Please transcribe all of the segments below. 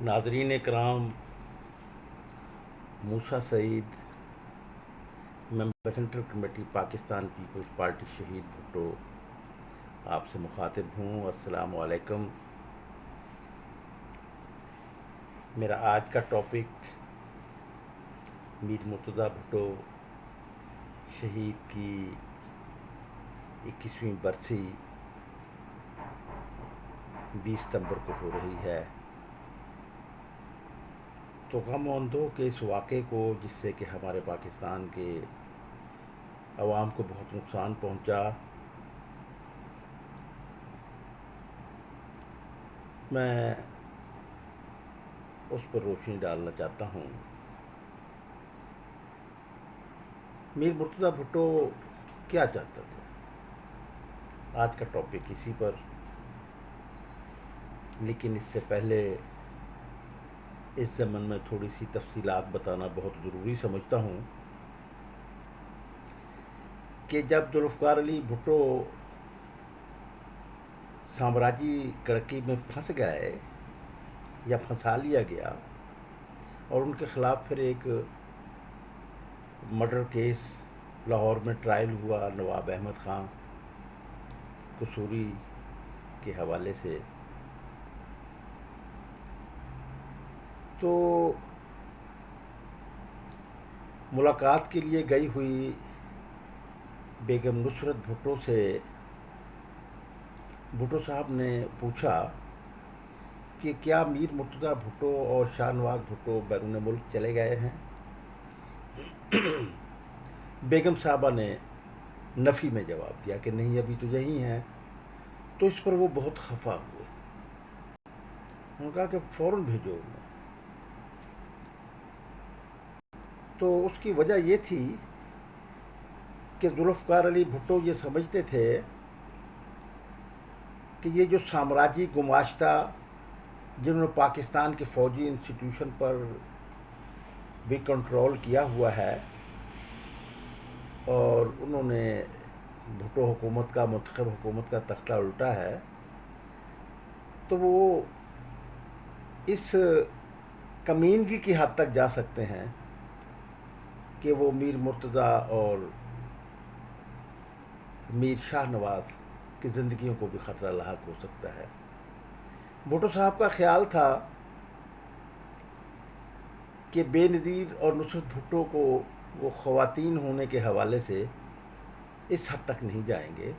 ناظرین کرام، Musa Saeed, member central committee Pakistan Peoples Party شہید بھٹو آپ سے مخاطب ہوں۔ السلام علیکم۔ میرا آج کا ٹاپک میر مرتضیٰ بھٹو شہید کی 21ویں برسی 20 ستمبر کو ہو رہی ہے، تو غم و اندوہ کے اس واقعے کو، جس سے کہ ہمارے پاکستان کے عوام کو بہت نقصان پہنچا، میں اس پر روشنی ڈالنا چاہتا ہوں۔ میر مرتضیٰ بھٹو کیا چاہتا تھا؟ آج کا ٹاپک اسی پر، لیکن اس سے پہلے اس ضمن میں تھوڑی سی تفصیلات بتانا بہت ضروری سمجھتا ہوں کہ جب ذوالفقار علی بھٹو سامراجی کڑکی میں پھنس گئے یا پھنسا لیا گیا، اور ان کے خلاف پھر ایک مرڈر کیس لاہور میں ٹرائل ہوا نواب احمد خان قصوری کے حوالے سے، تو ملاقات کے لیے گئی ہوئی بیگم نصرت بھٹو سے بھٹو صاحب نے پوچھا کہ کیا میر مرتضیٰ بھٹو اور شاہ نواز بھٹو بیرون ملک چلے گئے ہیں؟ بیگم صاحبہ نے نفی میں جواب دیا کہ نہیں، ابھی تو یہی ہیں۔ تو اس پر وہ بہت خفا ہوئے، انہوں نے کہا کہ فوراً بھیجو انہیں۔ تو اس کی وجہ یہ تھی کہ ذوالفقار علی بھٹو یہ سمجھتے تھے کہ یہ جو سامراجی گماشتہ، جنہوں نے پاکستان کے فوجی انسٹیٹیوشن پر بھی کنٹرول کیا ہوا ہے، اور انہوں نے بھٹو حکومت کا، منتخب حکومت کا تختہ الٹا ہے، تو وہ اس کمینگی کی حد تک جا سکتے ہیں کہ وہ میر مرتضیٰ اور میر شاہ نواز کی زندگیوں کو بھی خطرہ لاحق ہو سکتا ہے۔ بھٹو صاحب کا خیال تھا کہ بے نظیر اور نصرت بھٹو کو وہ خواتین ہونے کے حوالے سے اس حد تک نہیں جائیں گے،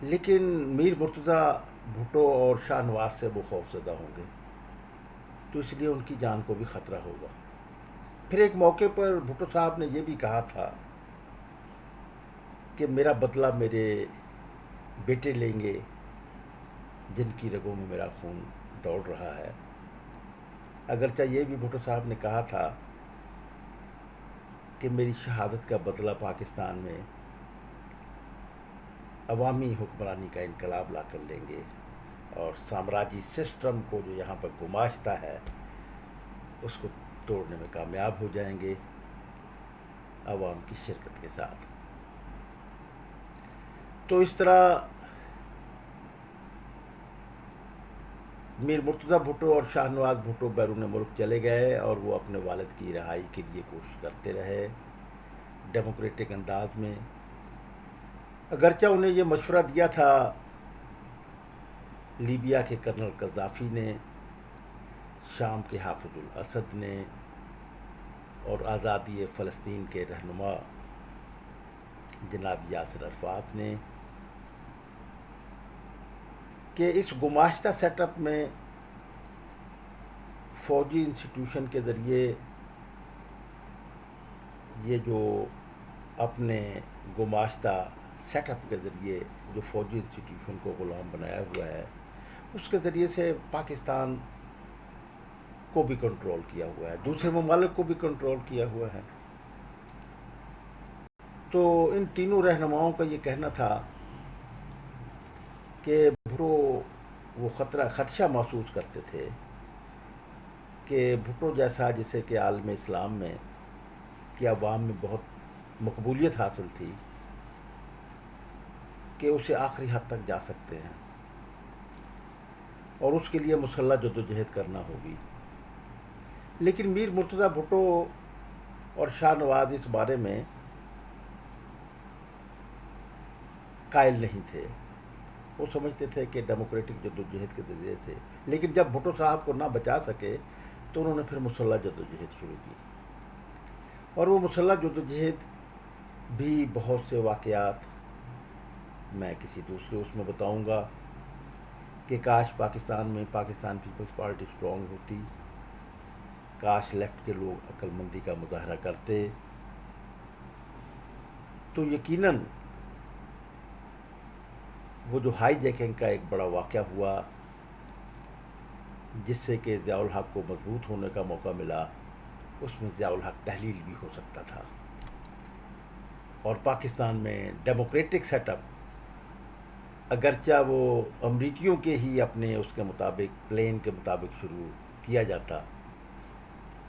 لیکن میر مرتضیٰ بھٹو اور شاہ نواز سے وہ خوفزدہ ہوں گے، تو اس لیے ان کی جان کو بھی خطرہ ہوگا۔ پھر ایک موقع پر بھٹو صاحب نے یہ بھی کہا تھا کہ میرا بدلہ میرے بیٹے لیں گے، جن کی رگوں میں میرا خون دوڑ رہا ہے۔ اگرچہ یہ بھی بھٹو صاحب نے کہا تھا کہ میری شہادت کا بدلہ پاکستان میں عوامی حکمرانی کا انقلاب لا کر لیں گے، اور سامراجی سسٹم کو جو یہاں پر گماشتہ ہے اس کو توڑنے میں کامیاب ہو جائیں گے عوام کی شرکت کے ساتھ۔ تو اس طرح میر مرتضیٰ بھٹو اور شاہ نواز بھٹو بیرون ملک چلے گئے، اور وہ اپنے والد کی رہائی کے لیے کوشش کرتے رہے ڈیموکریٹک انداز میں۔ اگرچہ انہیں یہ مشورہ دیا تھا لیبیا کے کرنل قذافی نے، شام کے حافظ الاسد نے، اور آزادی فلسطین کے رہنما جناب یاسر عرفات نے، کہ اس گماشتہ سیٹ اپ میں فوجی انسٹیٹیوشن کے ذریعے یہ جو اپنے گماشتہ سیٹ اپ کے ذریعے جو فوجی انسٹیٹیوشن کو غلام بنایا ہوا ہے، اس کے ذریعے سے پاکستان کو بھی کنٹرول کیا ہوا ہے، دوسرے ممالک کو بھی کنٹرول کیا ہوا ہے۔ تو ان تینوں رہنماؤں کا یہ کہنا تھا کہ بھٹو وہ خدشہ محسوس کرتے تھے کہ بھٹو جیسا، جسے کہ عالم اسلام میں کہ عوام میں بہت مقبولیت حاصل تھی، کہ اسے آخری حد تک جا سکتے ہیں۔ اور اس کے لیے مسلح جدوجہد کرنا ہوگی. لیکن میر مرتضیٰ بھٹو اور شاہ نواز اس بارے میں قائل نہیں تھے. وہ سمجھتے تھے کہ ڈیموکریٹک جدوجہد کے ذریعے سے. لیکن جب بھٹو صاحب کو نہ بچا سکے تو انہوں نے پھر مسلح جدوجہد شروع کی. اور وہ مسلح جدوجہد بھی بہت سے واقعات میں کسی دوسرے اس میں بتاؤں گا کہ کاش پاکستان میں پاکستان پیپلز پارٹی اسٹرانگ ہوتی، کاش لیفٹ کے لوگ عقل مندی کا مظاہرہ کرتے، تو یقیناً وہ جو ہائی جیکنگ کا ایک بڑا واقعہ ہوا جس سے کہ ضیاء الحق کو مضبوط ہونے کا موقع ملا، اس میں ضیاء الحق تحلیل بھی ہو سکتا تھا. اور پاکستان میں ڈیموکریٹک سیٹ اپ اگرچہ وہ امریکیوں کے ہی اپنے اس کے مطابق پلین کے مطابق شروع کیا جاتا،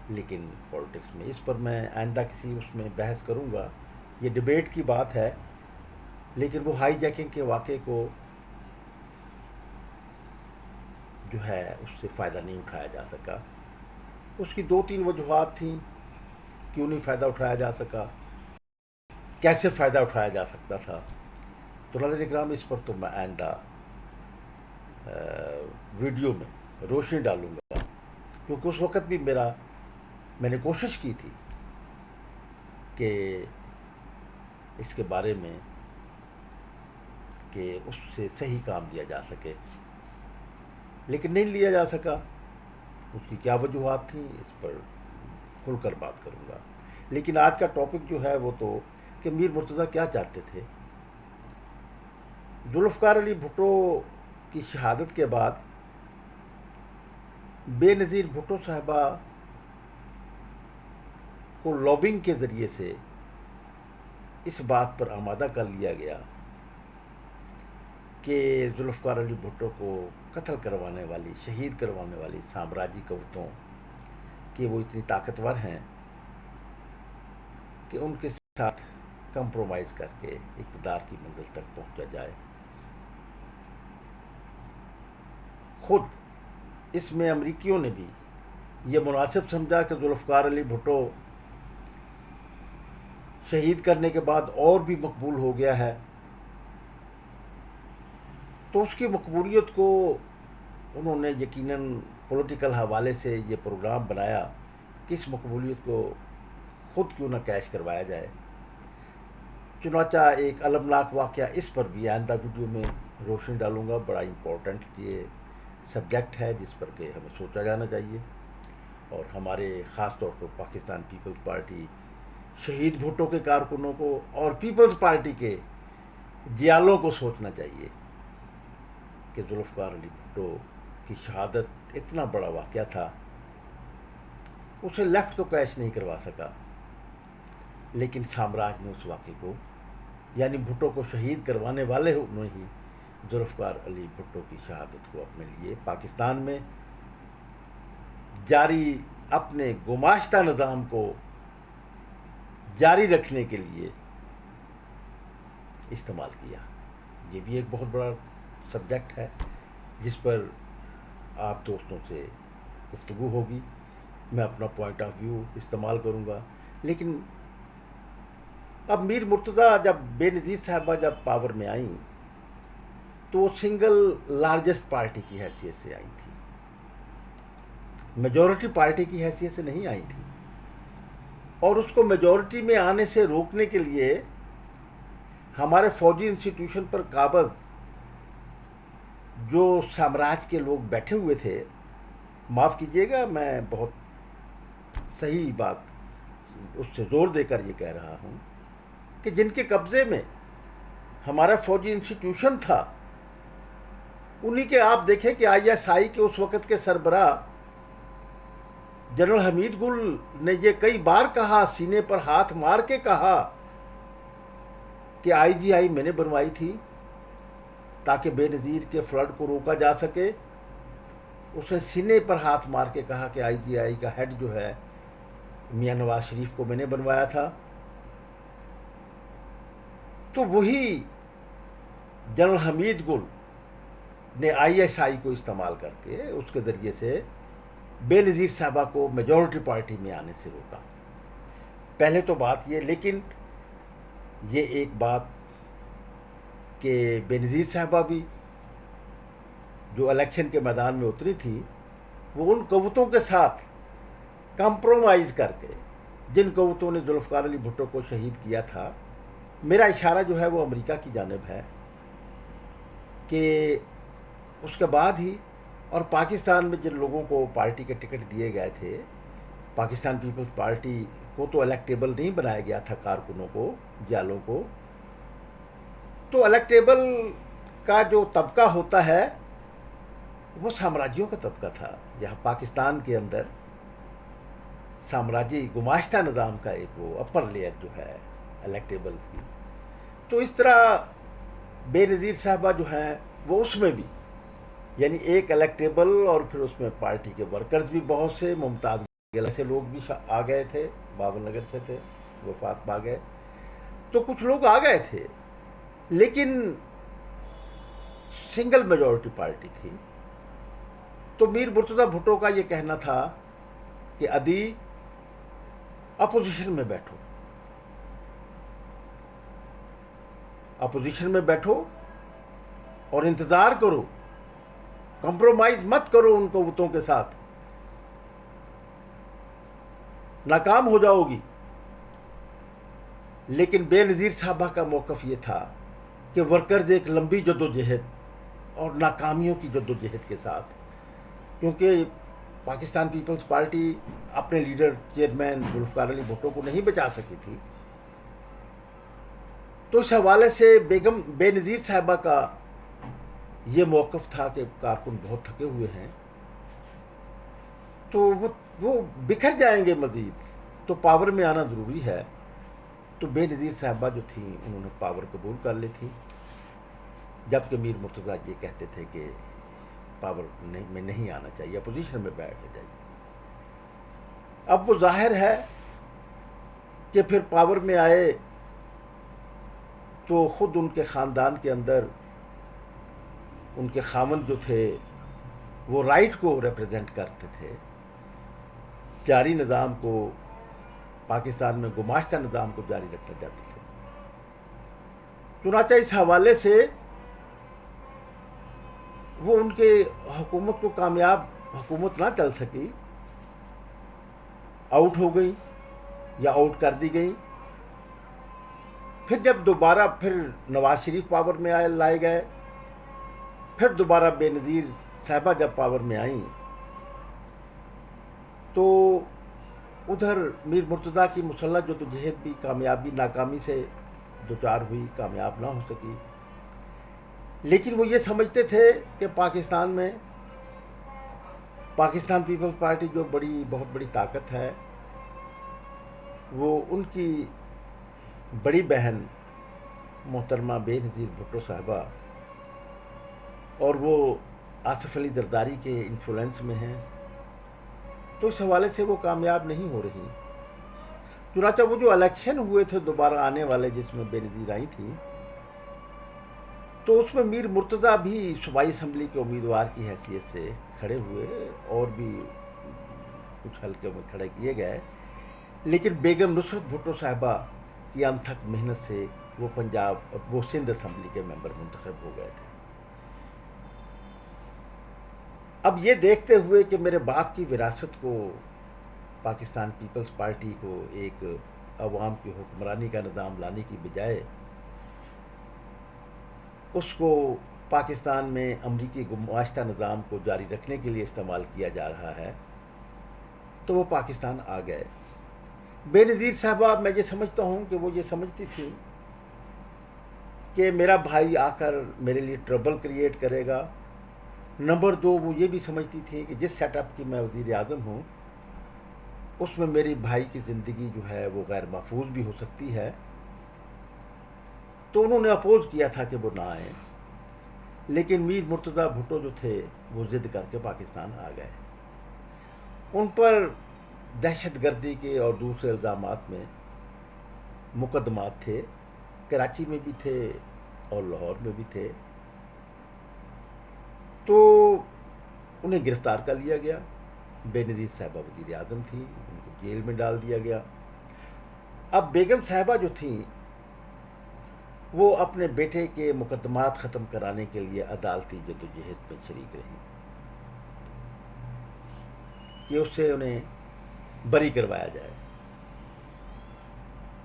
لیکن پولیٹکس میں اس پر میں آئندہ کسی اس میں بحث کروں گا. یہ ڈیبیٹ کی بات ہے. لیکن وہ ہائی جیکنگ کے واقعے کو جو ہے اس سے فائدہ نہیں اٹھایا جا سکا. اس کی 2-3 وجوہات تھیں کیوں نہیں فائدہ اٹھایا جا سکا، کیسے فائدہ اٹھایا جا سکتا تھا. تو ناظرین اکرام اس پر تو میں آئندہ ویڈیو میں روشنی ڈالوں گا، کیونکہ اس وقت بھی میں نے کوشش کی تھی کہ اس کے بارے میں کہ اس سے صحیح کام لیا جا سکے، لیکن نہیں لیا جا سکا. اس کی کیا وجوہات تھیں اس پر کھل کر بات کروں گا. لیکن آج کا ٹاپک جو ہے وہ تو کہ میر مرتضیٰ کیا چاہتے تھے. ذوالفقار علی بھٹو کی شہادت کے بعد بے نظیر بھٹو صاحبہ کو لابنگ کے ذریعے سے اس بات پر آمادہ کر لیا گیا کہ ذوالفقار علی بھٹو کو قتل کروانے والی، شہید کروانے والی سامراجی قوتوں کہ وہ اتنی طاقتور ہیں کہ ان کے ساتھ کمپرومائز کر کے اقتدار کی منزل تک پہنچا جائے. خود اس میں امریکیوں نے بھی یہ مناسب سمجھا کہ ذوالفقار علی بھٹو شہید کرنے کے بعد اور بھی مقبول ہو گیا ہے، تو اس کی مقبولیت کو انہوں نے یقیناً پولیٹیکل حوالے سے یہ پروگرام بنایا کہ اس مقبولیت کو خود کیوں نہ کیش کروایا جائے. چنانچہ ایک المناک واقعہ اس پر بھی آئندہ ویڈیو میں روشنی ڈالوں گا. بڑا امپورٹنٹ یہ سبجیکٹ ہے جس پر کہ ہمیں سوچا جانا چاہیے، اور ہمارے خاص طور پر پاکستان پیپلز پارٹی شہید بھٹو کے کارکنوں کو اور پیپلز پارٹی کے جیالوں کو سوچنا چاہیے کہ ذوالفقار علی بھٹو کی شہادت اتنا بڑا واقعہ تھا، اسے لیفٹ تو کیش نہیں کروا سکا، لیکن سامراج نے اس واقعے کو یعنی بھٹو کو شہید کروانے والے انہوں ہی ذوالفقار علی بھٹو کی شہادت کو اپنے لیے پاکستان میں جاری اپنے گماشتہ نظام کو جاری رکھنے کے لیے استعمال کیا. یہ بھی ایک بہت بڑا سبجیکٹ ہے جس پر آپ دوستوں سے گفتگو ہوگی. میں اپنا پوائنٹ آف ویو استعمال کروں گا. لیکن اب میر مرتضیٰ جب بے نظیر صاحبہ جب پاور میں آئیں تو وہ سنگل لارجسٹ پارٹی کی حیثیت سے آئی تھی، میجورٹی پارٹی کی حیثیت سے نہیں آئی تھی. اور اس کو میجورٹی میں آنے سے روکنے کے لیے ہمارے فوجی انسٹیٹیوشن پر قابض جو سامراج کے لوگ بیٹھے ہوئے تھے، معاف کیجیے گا میں بہت صحیح بات اس سے زور دے کر یہ کہہ رہا ہوں کہ جن کے قبضے میں ہمارا فوجی انسٹیٹیوشن تھا، انہی کے آپ دیکھیں کہ آئی ایس آئی کے اس وقت کے سربراہ جنرل حمید گل نے یہ کئی بار کہا، سینے پر ہاتھ مار کے کہا کہ آئی جی آئی میں نے بنوائی تھی تاکہ بے نظیر کے فلڈ کو روکا جا سکے. اس نے سینے پر ہاتھ مار کے کہا کہ آئی جی آئی کا ہیڈ جو ہے میاں نواز شریف کو میں نے بنوایا تھا. تو وہی جنرل حمید گل نے ISI کو استعمال کر کے اس کے ذریعے سے بے نظیر صاحبہ کو میجورٹی پارٹی میں آنے سے روکا. پہلے تو بات یہ، لیکن یہ ایک بات کہ بے نظیر صاحبہ بھی جو الیکشن کے میدان میں اتری تھی، وہ ان قوتوں کے ساتھ کمپرومائز کر کے، جن قوتوں نے ذوالفقار علی بھٹو کو شہید کیا تھا. میرا اشارہ جو ہے وہ امریکہ کی جانب ہے کہ اس کے بعد ہی، اور پاکستان میں جن لوگوں کو پارٹی کے ٹکٹ دیے گئے تھے، پاکستان پیپلز پارٹی کو تو الیکٹیبل نہیں بنایا گیا تھا، کارکنوں کو، جالوں کو. تو الیکٹیبل کا جو طبقہ ہوتا ہے وہ سامراجیوں کا طبقہ تھا. یہاں پاکستان کے اندر سامراجی گماشتہ نظام کا ایک وہ اپر لیئر جو ہے الیکٹیبل کی. تو اس طرح بے نظیر صاحبہ جو ہیں وہ اس میں بھی، یعنی ایک الیکٹیبل، اور پھر اس میں پارٹی کے ورکرز بھی بہت سے، ممتاز گلہ سے لوگ بھی آ گئے تھے، بابل نگر سے تھے، وفات پا گئے. تو کچھ لوگ آ گئے تھے، لیکن سنگل میجورٹی پارٹی تھی. تو میر مرتضیٰ بھٹو کا یہ کہنا تھا کہ ادی اپوزیشن میں بیٹھو، اپوزیشن میں بیٹھو اور انتظار کرو، کمپرومائز مت کرو ان قوتوں کے ساتھ، ناکام ہو جاؤ گی. لیکن بے نظیر صاحبہ کا موقف یہ تھا کہ ورکرز ایک لمبی جدوجہد اور ناکامیوں کی جدوجہد کے ساتھ، کیونکہ پاکستان پیپلز پارٹی اپنے لیڈر چیئرمین ذوالفقار علی بھٹو کو نہیں بچا سکی تھی. تو اس حوالے سے بے نظیر صاحبہ کا یہ موقف تھا کہ کارکن بہت تھکے ہوئے ہیں، تو وہ بکھر جائیں گے مزید، تو پاور میں آنا ضروری ہے. تو بے نظیر صاحبہ جو تھیں انہوں نے پاور قبول کر لی تھی، جبکہ میر مرتضیٰ یہ کہتے تھے کہ پاور میں نہیں آنا چاہیے، اپوزیشن میں بیٹھ جائیے. اب وہ ظاہر ہے کہ پھر پاور میں آئے تو خود ان کے خاندان کے اندر ان کے خاوند جو تھے وہ رائٹ کو ریپرزینٹ کرتے تھے، جاری نظام کو، پاکستان میں گماشتہ نظام کو جاری رکھنا چاہتے تھے. چنانچہ اس حوالے سے وہ ان کے حکومت کو کامیاب حکومت نہ چل سکی، آؤٹ ہو گئی یا آؤٹ کر دی گئی. پھر جب دوبارہ پھر نواز شریف پاور میں لائے گئے، پھر دوبارہ بے نظیر صاحبہ جب پاور میں آئیں تو ادھر میر مرتضیٰ کی مسلح جدوجہد بھی ناکامی سے دوچار ہوئی، کامیاب نہ ہو سکی. لیکن وہ یہ سمجھتے تھے کہ پاکستان میں پاکستان پیپلز پارٹی جو بہت بڑی طاقت ہے، وہ ان کی بڑی بہن محترمہ بے نظیر بھٹو صاحبہ، اور وہ آصف علی زرداری کے انفلوئنس میں ہیں. تو اس حوالے سے وہ کامیاب نہیں ہو رہی. چنانچہ وہ جو الیکشن ہوئے تھے دوبارہ آنے والے، جس میں بے نظیر آئی تھی، تو اس میں میر مرتضیٰ بھی صوبائی اسمبلی کے امیدوار کی حیثیت سے کھڑے ہوئے، اور بھی کچھ حلقے میں کھڑے کیے گئے. لیکن بیگم نصرت بھٹو صاحبہ کی انتھک محنت سے وہ سندھ اسمبلی کے ممبر منتخب ہو گئے تھے. اب یہ دیکھتے ہوئے کہ میرے باپ کی وراثت کو، پاکستان پیپلز پارٹی کو ایک عوام کی حکمرانی کا نظام لانے کی بجائے اس کو پاکستان میں امریکی گماشتہ نظام کو جاری رکھنے کے لیے استعمال کیا جا رہا ہے، تو وہ پاکستان آ گئے. بے نظیر صاحبہ، میں یہ سمجھتا ہوں کہ وہ یہ سمجھتی تھی کہ میرا بھائی آ کر میرے لیے ٹربل کریٹ کرے گا. نمبر 2، وہ یہ بھی سمجھتی تھی کہ جس سیٹ اپ کی میں وزیر اعظم ہوں اس میں میری بھائی کی زندگی جو ہے وہ غیر محفوظ بھی ہو سکتی ہے. تو انہوں نے اپوز کیا تھا کہ وہ نہ آئیں. لیکن میر مرتضیٰ بھٹو جو تھے وہ ضد کر کے پاکستان آ گئے. ان پر دہشت گردی کے اور دوسرے الزامات میں مقدمات تھے، کراچی میں بھی تھے اور لاہور میں بھی تھے. تو انہیں گرفتار کر لیا گیا. بے نظیر صاحبہ وزیر اعظم تھیں, ان کو جیل میں ڈال دیا گیا. اب بیگم صاحبہ جو تھیں وہ اپنے بیٹے کے مقدمات ختم کرانے کے لیے عدالتی جدوجہد میں شریک رہیں کہ اس سے انہیں بری کروایا جائے.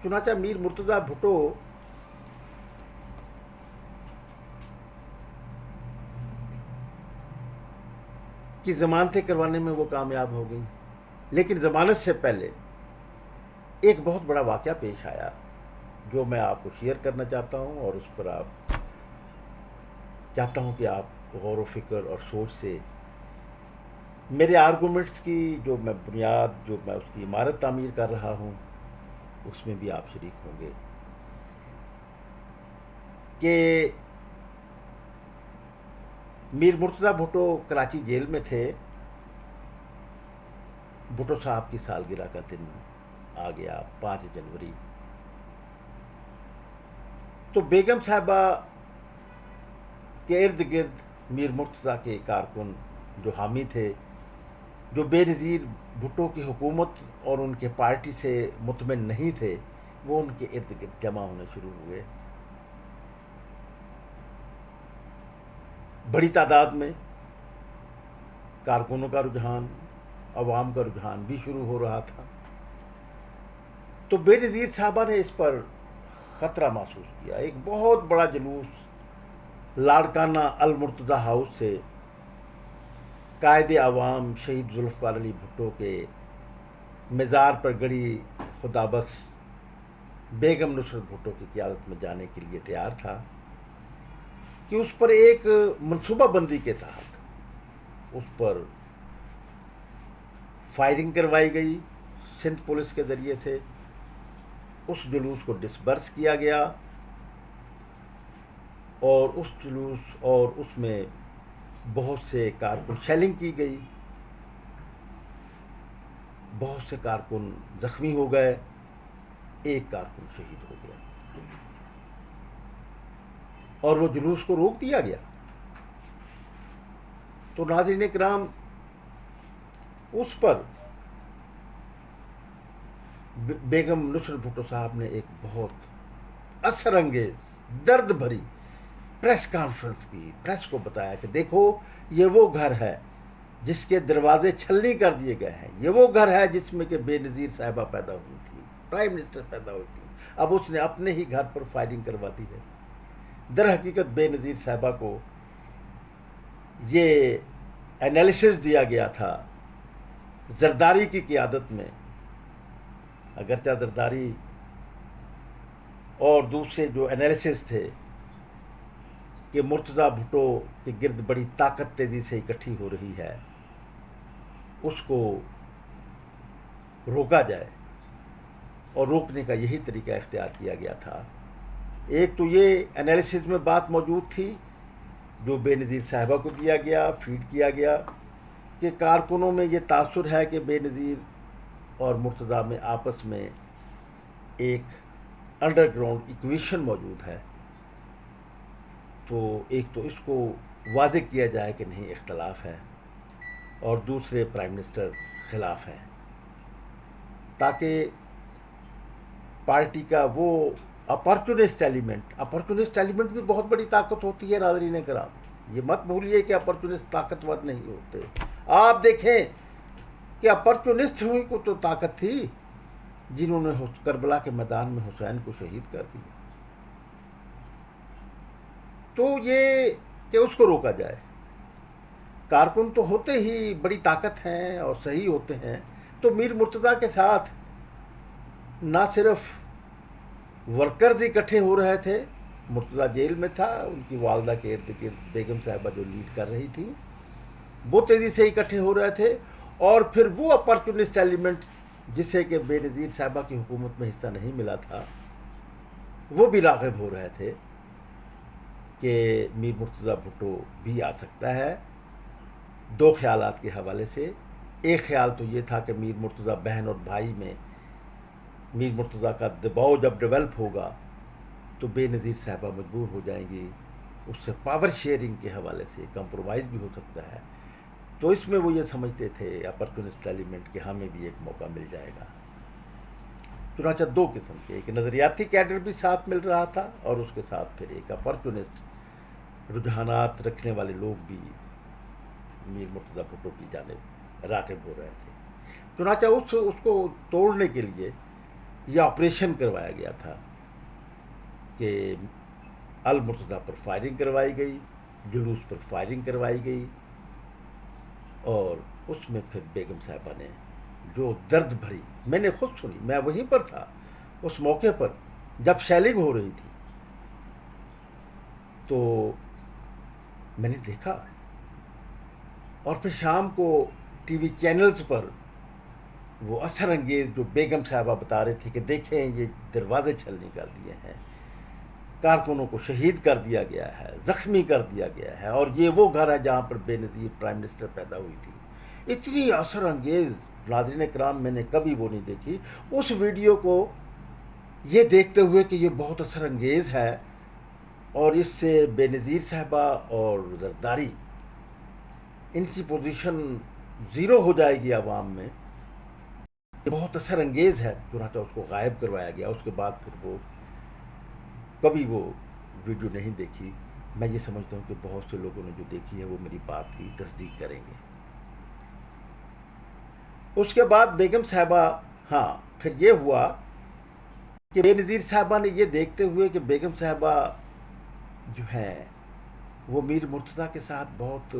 چنانچہ میر مرتضیٰ بھٹو کی ضمانتیں کروانے میں وہ کامیاب ہو گئیں. لیکن ضمانت سے پہلے ایک بہت بڑا واقعہ پیش آیا جو میں آپ کو شیئر کرنا چاہتا ہوں, اور اس پر آپ چاہتا ہوں کہ آپ غور و فکر اور سوچ سے میرے آرگومنٹس کی جو میں بنیاد, جو میں اس کی عمارت تعمیر کر رہا ہوں, اس میں بھی آپ شریک ہوں گے. کہ میر مرتضیٰ بھٹو کراچی جیل میں تھے. بھٹو صاحب کی سالگرہ کا دن آ گیا 5 جنوری. تو بیگم صاحبہ کے ارد گرد میر مرتضیٰ کے کارکن جو حامی تھے, جو بے نظیر بھٹو کی حکومت اور ان کے پارٹی سے مطمئن نہیں تھے, وہ ان کے ارد گرد جمع ہونے شروع ہوئے. بڑی تعداد میں کارکنوں کا رجحان, عوام کا رجحان بھی شروع ہو رہا تھا. تو بے نظیر صاحبہ نے اس پر خطرہ محسوس کیا. ایک بہت بڑا جلوس لاڑکانہ المرتضیٰ ہاؤس سے قائد عوام شہید ذوالفقار علی بھٹو کے مزار پر گڑی خدا بخش بیگم نصرت بھٹو کی قیادت میں جانے کے لیے تیار تھا کہ اس پر ایک منصوبہ بندی کے تحت اس پر فائرنگ کروائی گئی سندھ پولیس کے ذریعے سے. اس جلوس کو ڈسپرس کیا گیا اور اس جلوس اور اس میں بہت سے کارکن شیلنگ کی گئی, بہت سے کارکن زخمی ہو گئے, ایک کارکن شہید ہو گیا اور وہ جلوس کو روک دیا گیا. تو ناظرین کرام, اس پر بیگم نصرت بھٹو صاحب نے ایک بہت اثر انگیز درد بھری پریس کانفرنس کی. پریس کو بتایا کہ دیکھو یہ وہ گھر ہے جس کے دروازے چھلنی کر دیے گئے ہیں, یہ وہ گھر ہے جس میں کہ بے نظیر صاحبہ پیدا ہوئی تھی, پرائم منسٹر پیدا ہوئی تھی. اب اس نے اپنے ہی گھر پر فائرنگ کروا دی ہے. در حقیقت بے نظیر صاحبہ کو یہ انالیسس دیا گیا تھا زرداری کی قیادت میں, اگرچہ زرداری اور دوسرے جو انالیسس تھے کہ مرتضیٰ بھٹو کے گرد بڑی طاقت تیزی سے اکٹھی ہو رہی ہے, اس کو روکا جائے, اور روکنے کا یہی طریقہ اختیار کیا گیا تھا. ایک تو یہ انالیسس میں بات موجود تھی جو بے نظیر صاحبہ کو دیا گیا, فیڈ کیا گیا, کہ کارکنوں میں یہ تاثر ہے کہ بے نظیر اور مرتضیٰ میں آپس میں ایک انڈر گراؤنڈ ایکویشن موجود ہے. تو ایک تو اس کو واضح کیا جائے کہ نہیں اختلاف ہے, اور دوسرے پرائم منسٹر خلاف ہیں, تاکہ پارٹی کا وہ اپرچونسٹ ایلیمنٹ بھی بہت بڑی طاقت ہوتی ہے. ناظرین کرام, یہ مت بھولیے کہ اپرچونسٹ طاقتور نہیں ہوتے. آپ دیکھیں کہ اپرچونسٹ ہوئی کو تو طاقت تھی جنہوں نے کربلا کے میدان میں حسین کو شہید کر دیا. تو یہ کہ اس کو روکا جائے. کارکن تو ہوتے ہی بڑی طاقت ہیں اور صحیح ہوتے ہیں. تو میر مرتضیٰ کے ساتھ نہ صرف ورکرز اکٹھے ہو رہے تھے, مرتضیٰ جیل میں تھا, ان کی والدہ کے ارد گرد بیگم صاحبہ جو لیڈ کر رہی تھی وہ تیزی سے اکٹھے ہو رہے تھے, اور پھر وہ اپرچونسٹ ایلیمنٹ جسے کہ بے نظیر صاحبہ کی حکومت میں حصہ نہیں ملا تھا وہ بھی راغب ہو رہے تھے کہ میر مرتضیٰ بھٹو بھی آ سکتا ہے. دو خیالات کے حوالے سے, ایک خیال تو یہ تھا کہ میر مرتضیٰ بہن اور بھائی میں میر مرتضیٰ کا دباؤ جب ڈیولپ ہوگا تو بے نظیر صاحبہ مجبور ہو جائیں گی اس سے پاور شیئرنگ کے حوالے سے کمپرومائز بھی ہو سکتا ہے. تو اس میں وہ یہ سمجھتے تھے اپرچونسٹ ایلیمنٹ کہ ہمیں بھی ایک موقع مل جائے گا. چنانچہ دو قسم کے، ایک نظریاتی کیڈر بھی ساتھ مل رہا تھا اور اس کے ساتھ پھر ایک اپرچونسٹ رجحانات رکھنے والے لوگ بھی میر مرتضیٰ بھٹو کی جانب راغب ہو رہے تھے. چنانچہ اس کو توڑنے کے لیے یہ آپریشن کروایا گیا تھا کہ المرتضیٰ پر فائرنگ کروائی گئی، جلوس پر فائرنگ کروائی گئی، اور اس میں پھر بیگم صاحبہ نے جو درد بھری، میں نے خود سنی، میں وہیں پر تھا اس موقع پر جب شیلنگ ہو رہی تھی، تو میں نے دیکھا. اور پھر شام کو ٹی وی چینلز پر وہ اثر انگیز جو بیگم صاحبہ بتا رہے تھے کہ دیکھیں یہ دروازے چھلنی کر دیے ہیں، کارکنوں کو شہید کر دیا گیا ہے، زخمی کر دیا گیا ہے، اور یہ وہ گھر ہے جہاں پر بے نظیر پرائم منسٹر پیدا ہوئی تھی. اتنی اثر انگیز، ناظرین کرام، میں نے کبھی وہ نہیں دیکھی. اس ویڈیو کو یہ دیکھتے ہوئے کہ یہ بہت اثر انگیز ہے اور اس سے بے نظیر صاحبہ اور زرداری ان کی پوزیشن زیرو ہو جائے گی عوام میں، یہ بہت اثر انگیز ہے، چنانچہ اس کو غائب کروایا گیا. اس کے بعد پھر وہ کبھی وہ ویڈیو نہیں دیکھی. میں یہ سمجھتا ہوں کہ بہت سے لوگوں نے جو دیکھی ہے وہ میری بات کی تصدیق کریں گے. اس کے بعد بیگم صاحبہ، ہاں پھر یہ ہوا کہ بے نظیر صاحبہ نے یہ دیکھتے ہوئے کہ بیگم صاحبہ جو ہیں وہ میر مرتضیٰ کے ساتھ بہت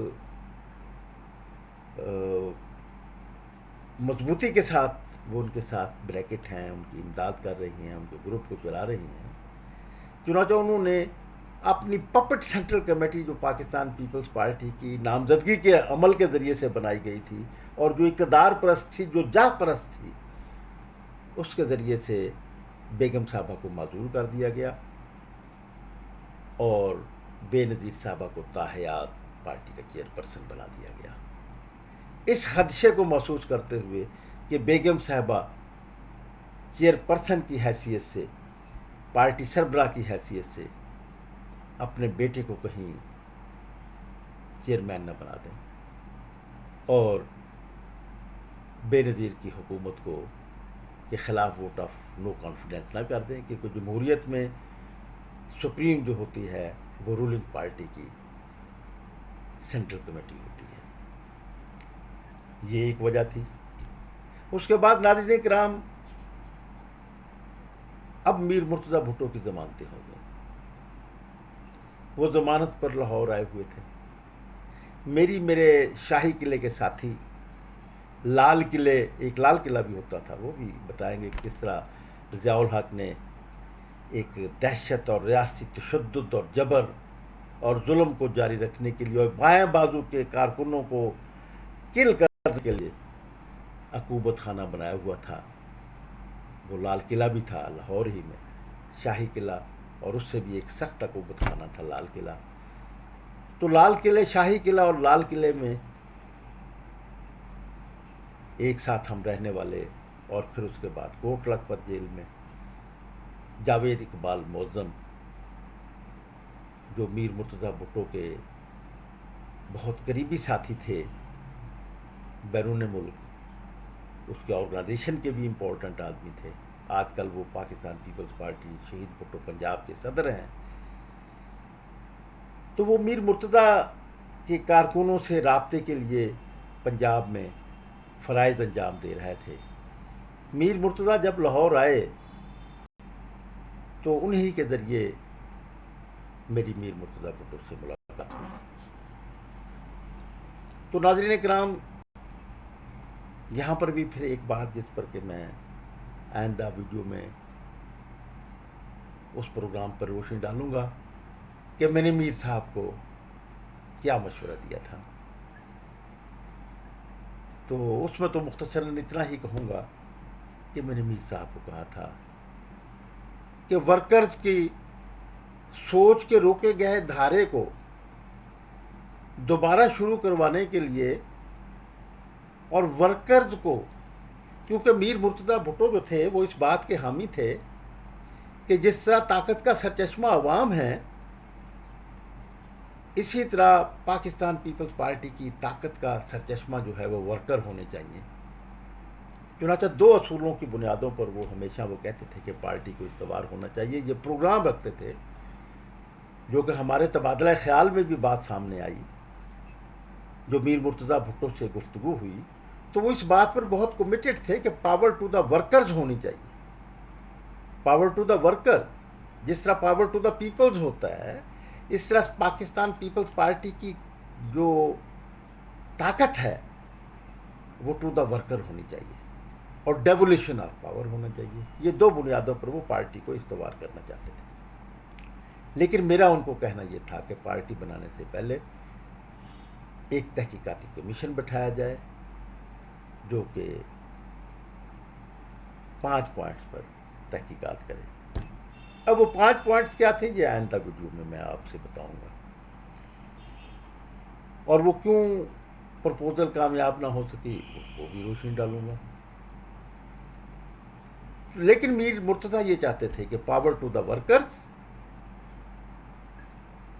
مضبوطی کے ساتھ وہ ان کے ساتھ بریکٹ ہیں، ان کی امداد کر رہی ہیں، ان کے گروپ کو چلا رہی ہیں. چنانچہ انہوں نے اپنی پپٹ سینٹرل کمیٹی جو پاکستان پیپلز پارٹی کی نامزدگی کے عمل کے ذریعے سے بنائی گئی تھی اور جو اقتدار پرست تھی، جو جاہ پرست تھی، اس کے ذریعے سے بیگم صاحبہ کو معزول کر دیا گیا اور بے نظیر صاحبہ کو تاحیات پارٹی کا چیئر پرسن بنا دیا گیا. اس خدشے کو محسوس کرتے ہوئے کہ بیگم صاحبہ چیئر پرسن کی حیثیت سے، پارٹی سربراہ کی حیثیت سے اپنے بیٹے کو کہیں چیئرمین نہ بنا دیں اور بے نظیر کی حکومت کو کے خلاف ووٹ آف نو کانفیڈنس نہ کر دیں، کیونکہ جمہوریت میں سپریم جو ہوتی ہے وہ رولنگ پارٹی کی سینٹرل کمیٹی ہوتی ہے. یہ ایک وجہ تھی. اس کے بعد ناظرین کرام، اب میر مرتضیٰ بھٹو کی ضمانتیں ہو گئیں. وہ ضمانت پر لاہور آئے ہوئے تھے. میرے شاہی قلعے کے ساتھی لال قلعے، ایک لال قلعہ بھی ہوتا تھا، وہ بھی بتائیں گے کہ کس طرح ضیاء الحق نے ایک دہشت اور ریاستی تشدد اور جبر اور ظلم کو جاری رکھنے کے لیے اور بائیں بازو کے کارکنوں کو کل کرنے کے لیے عقوبت خانہ بنایا ہوا تھا. وہ لال قلعہ بھی تھا لاہور ہی میں، شاہی قلعہ، اور اس سے بھی ایک سخت عقوبت خانہ تھا لال قلعہ. تو لال قلعے، شاہی قلعہ اور لال قلعے میں ایک ساتھ ہم رہنے والے، اور پھر اس کے بعد کوٹ لکھپت جیل میں جاوید اقبال معظم جو میر مرتضیٰ بھٹو کے بہت قریبی ساتھی تھے بیرون ملک، اس کے آرگنائزیشن کے بھی امپورٹنٹ آدمی تھے. آج کل وہ پاکستان پیپلز پارٹی شہید بھٹو پنجاب کے صدر ہیں. تو وہ میر مرتضیٰ کے کارکنوں سے رابطے کے لیے پنجاب میں فرائض انجام دے رہے تھے. میر مرتضیٰ جب لاہور آئے تو انہی کے ذریعے میری میر مرتضیٰ بھٹو سے ملاقات ہوئی. تو ناظرین کرام، یہاں پر بھی پھر ایک بات جس پر کہ میں آئندہ ویڈیو میں اس پروگرام پر روشنی ڈالوں گا کہ میں نے میر صاحب کو کیا مشورہ دیا تھا. تو اس میں تو مختصراً اتنا ہی کہوں گا کہ میں نے میر صاحب کو کہا تھا کہ ورکرز کی سوچ کے روکے گئے دھارے کو دوبارہ شروع کروانے کے لیے، اور ورکرز کو، کیونکہ میر مرتضیٰ بھٹو جو تھے وہ اس بات کے حامی تھے کہ جس طرح طاقت کا سرچشمہ عوام ہے، اسی طرح پاکستان پیپلز پارٹی کی طاقت کا سرچشمہ جو ہے وہ ورکر ہونے چاہیے. چنانچہ دو اصولوں کی بنیادوں پر وہ ہمیشہ وہ کہتے تھے کہ پارٹی کو استوار ہونا چاہیے. یہ پروگرام رکھتے تھے جو کہ ہمارے تبادلہ خیال میں بھی بات سامنے آئی. جو میر مرتضیٰ بھٹو سے گفتگو ہوئی تو وہ اس بات پر بہت کمیٹڈ تھے کہ پاور ٹو دا ورکرز ہونی چاہیے. پاور ٹو دا ورکر، جس طرح پاور ٹو دا پیپلز ہوتا ہے، اس طرح پاکستان پیپلز پارٹی کی جو طاقت ہے وہ ٹو دا ورکر ہونی چاہیے اور ڈیولیشن آف پاور ہونا چاہیے. یہ دو بنیادوں پر وہ پارٹی کو استوار کرنا چاہتے تھے. لیکن میرا ان کو کہنا یہ تھا کہ پارٹی بنانے سے پہلے ایک تحقیقاتی کمیشن بٹھایا جائے جو کہ 5 پوائنٹس پر تحقیقات کرے. اب وہ 5 پوائنٹس کیا تھے یہ آئندہ ویڈیو میں آپ سے بتاؤں گا، اور وہ کیوں پرپوزل کامیاب نہ ہو سکی وہ بھی روشنی ڈالوں گا. لیکن میر مرتضیٰ یہ چاہتے تھے کہ پاور ٹو دا ورکرز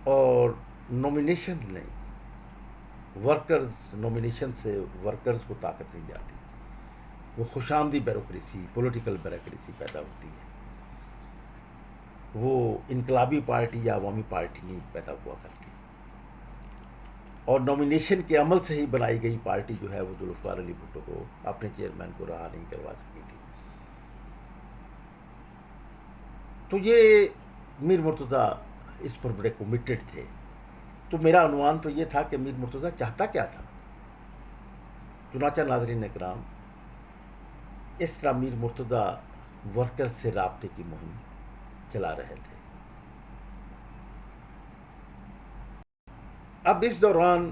اور نومینیشن نہیں، ورکرز نومینیشن سے ورکرز کو طاقت نہیں جاتی. وہ خوش آمدی بیوروکریسی، پولیٹیکل بیوروکریسی پیدا ہوتی ہے. وہ انقلابی پارٹی یا عوامی پارٹی نہیں پیدا ہوا کرتی. اور نومینیشن کے عمل سے ہی بنائی گئی پارٹی جو ہے وہ ذوالفقار علی بھٹو کو اپنے چیئرمین کو رہا نہیں کروا سکی تھی. تو یہ میر مرتضیٰ اس پر بڑے کمیٹڈ تھے. تو میرا عنوان تو یہ تھا کہ میر مرتضیٰ چاہتا کیا تھا. چنانچہ ناظرین اکرام، اس طرح میر مرتضیٰ ورکر سے رابطے کی مہم چلا رہے تھے. اب اس دوران